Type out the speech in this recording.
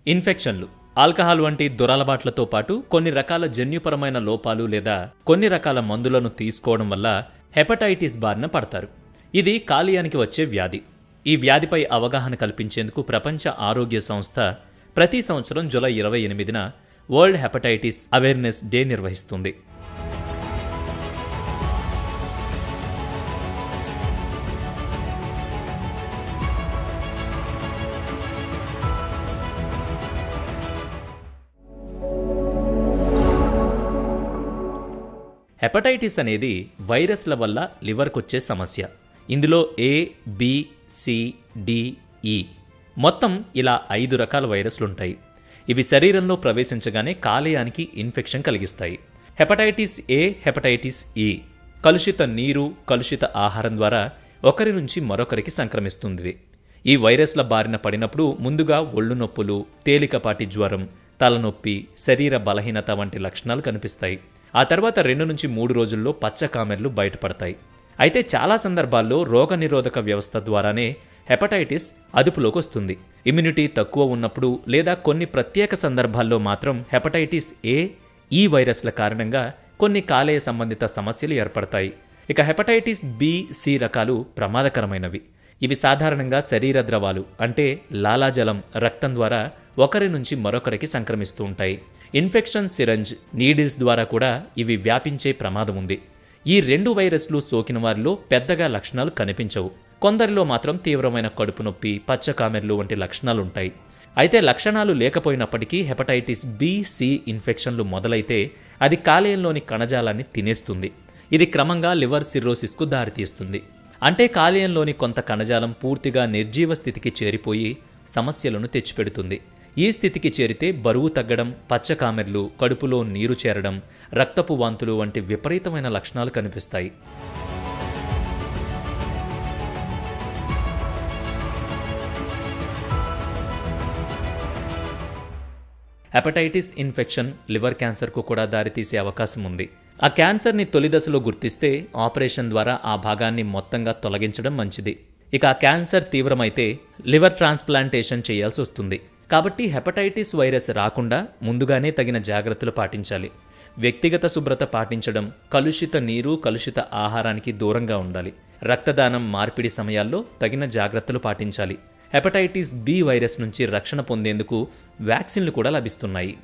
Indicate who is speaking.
Speaker 1: ఇన్ఫెక్షన్లు ఆల్కహాల్ వంటి దురలవాట్లతో పాటు కొన్ని రకాల జన్యుపరమైన లోపాలు లేదా కొన్ని రకాల మందులను తీసుకోవడం వల్ల హెపటైటిస్ బారిన పడతారు. ఇది కాలేయానికి వచ్చే వ్యాధి. ఈ వ్యాధిపై అవగాహన కల్పించేందుకు ప్రపంచ ఆరోగ్య సంస్థ ప్రతి సంవత్సరం జూలై 28న వరల్డ్ హెపటైటిస్ అవేర్నెస్ డే నిర్వహిస్తుంది. హెపటైటిస్ అనేది వైరస్ల వల్ల లివర్కొచ్చే సమస్య. ఇందులో ఏ, బి, సి, డి, ఈ మొత్తం ఇలా 5 రకాల వైరస్లుంటాయి. ఇవి శరీరంలో ప్రవేశించగానే కాలేయానికి ఇన్ఫెక్షన్ కలిగిస్తాయి. హెపటైటిస్ ఏ, హెపటైటిస్ ఈ కలుషిత నీరు, కలుషిత ఆహారం ద్వారా ఒకరి నుంచి మరొకరికి సంక్రమిస్తుంది. ఈ వైరస్ల బారిన పడినప్పుడు ముందుగా ఒళ్ళు నొప్పులు, తేలికపాటి జ్వరం, తలనొప్పి, శరీర బలహీనత వంటి లక్షణాలు కనిపిస్తాయి. ఆ తర్వాత 2 నుంచి 3 రోజుల్లో పచ్చకామెర్లు బయటపడతాయి. అయితే చాలా సందర్భాల్లో రోగనిరోధక వ్యవస్థ ద్వారానే హెపటైటిస్ అదుపులోకి వస్తుంది. ఇమ్యూనిటీ తక్కువ ఉన్నప్పుడు లేదా కొన్ని ప్రత్యేక సందర్భాల్లో మాత్రం హెపటైటిస్ ఏ, ఈ వైరస్ల కారణంగా కొన్ని కాలేయ సంబంధిత సమస్యలు ఏర్పడతాయి. ఇక హెపటైటిస్ బి, సి రకాలు ప్రమాదకరమైనవి. ఇవి సాధారణంగా శరీర ద్రవాలు అంటే లాలాజలం, రక్తం ద్వారా ఒకరి నుంచి మరొకరికి సంక్రమిస్తూ ఉంటాయి. ఇన్ఫెక్షన్ సిరంజ్, నీడిల్స్ ద్వారా కూడా ఇవి వ్యాపించే ప్రమాదం ఉంది. ఈ 2 వైరస్లు సోకిన వారిలో పెద్దగా లక్షణాలు కనిపించవు. కొందరిలో మాత్రం తీవ్రమైన కడుపు నొప్పి, పచ్చకామెర్లు వంటి లక్షణాలుంటాయి. అయితే లక్షణాలు లేకపోయినప్పటికీ హెపటైటిస్ బి, సి ఇన్ఫెక్షన్లు మొదలైతే అది కాలేయంలోని కణజాలాన్ని తినేస్తుంది. ఇది క్రమంగా లివర్ సిర్రోసిస్కు దారితీస్తుంది. అంటే కాలేయంలోని కొంత కణజాలం పూర్తిగా నిర్జీవ స్థితికి చేరిపోయి సమస్యలను తెచ్చిపెడుతుంది. ఈ స్థితికి చేరితే బరువు తగ్గడం, పచ్చకామెర్లు, కడుపులో నీరు చేరడం, రక్తపు వాంతులు వంటి విపరీతమైన లక్షణాలు కనిపిస్తాయి. హెపటైటిస్ ఇన్ఫెక్షన్ లివర్ క్యాన్సర్కు కూడా దారితీసే అవకాశం ఉంది. ఆ క్యాన్సర్ని తొలి దశలో గుర్తిస్తే ఆపరేషన్ ద్వారా ఆ భాగాన్ని మొత్తంగా తొలగించడం మంచిది. ఇక ఆ క్యాన్సర్ తీవ్రమైతే లివర్ ట్రాన్స్ప్లాంటేషన్ చేయాల్సి వస్తుంది. కాబట్టి హెపటైటిస్ వైరస్ రాకుండా ముందుగానే తగిన జాగ్రత్తలు పాటించాలి. వ్యక్తిగత శుభ్రత పాటించడం, కలుషిత నీరు, కలుషిత ఆహారానికి దూరంగా ఉండాలి. రక్తదానం, మార్పిడి సమయాల్లో తగిన జాగ్రత్తలు పాటించాలి. హెపటైటిస్ బి వైరస్ నుంచి రక్షణ పొందేందుకు వ్యాక్సిన్లు కూడా లభిస్తున్నాయి.